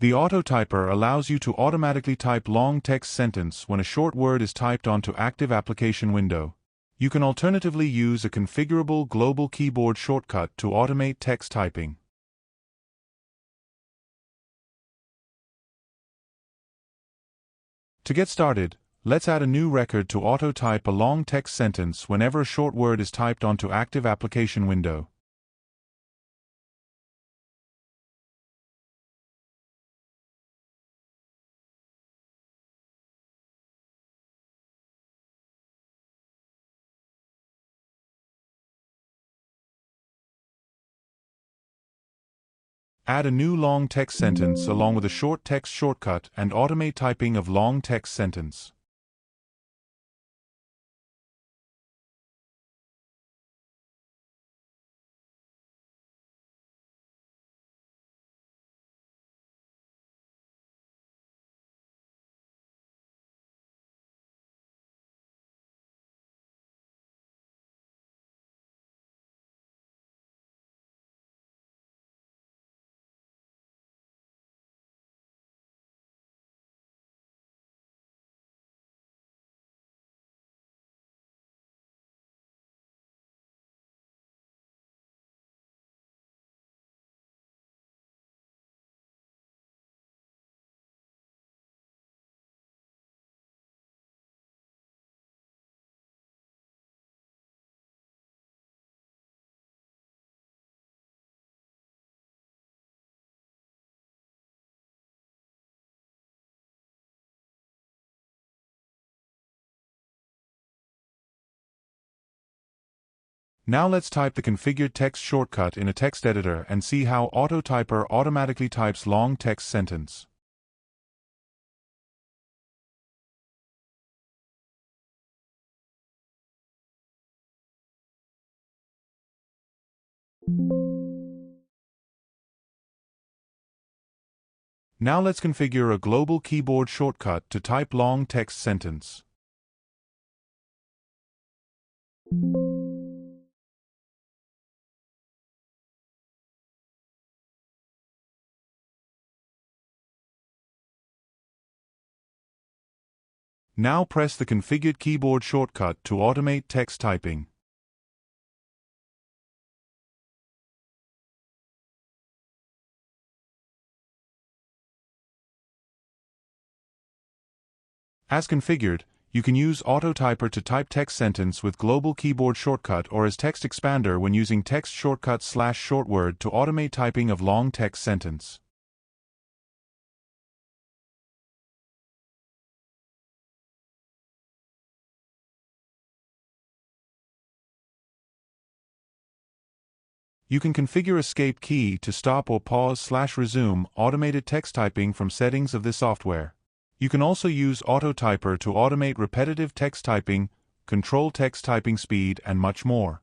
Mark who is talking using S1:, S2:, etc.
S1: The AutoTyper allows you to automatically type long text sentence when a short word is typed onto active application window. You can alternatively use a configurable global keyboard shortcut to automate text typing. To get started, let's add a new record to auto-type a long text sentence whenever a short word is typed onto active application window. Add a new long text sentence along with a short text shortcut and automate typing of long text sentence. Now let's type the configured text shortcut in a text editor and see how AutoTyper automatically types long text sentence. Now let's configure a global keyboard shortcut to type long text sentence. Now press the configured keyboard shortcut to automate text typing. As configured, you can use AutoTyper to type text sentence with global keyboard shortcut or as text expander when using text shortcut /shortword to automate typing of long text sentence. You can configure escape key to stop or pause /resume automated text typing from settings of this software. You can also use AutoTyper to automate repetitive text typing, control text typing speed, and much more.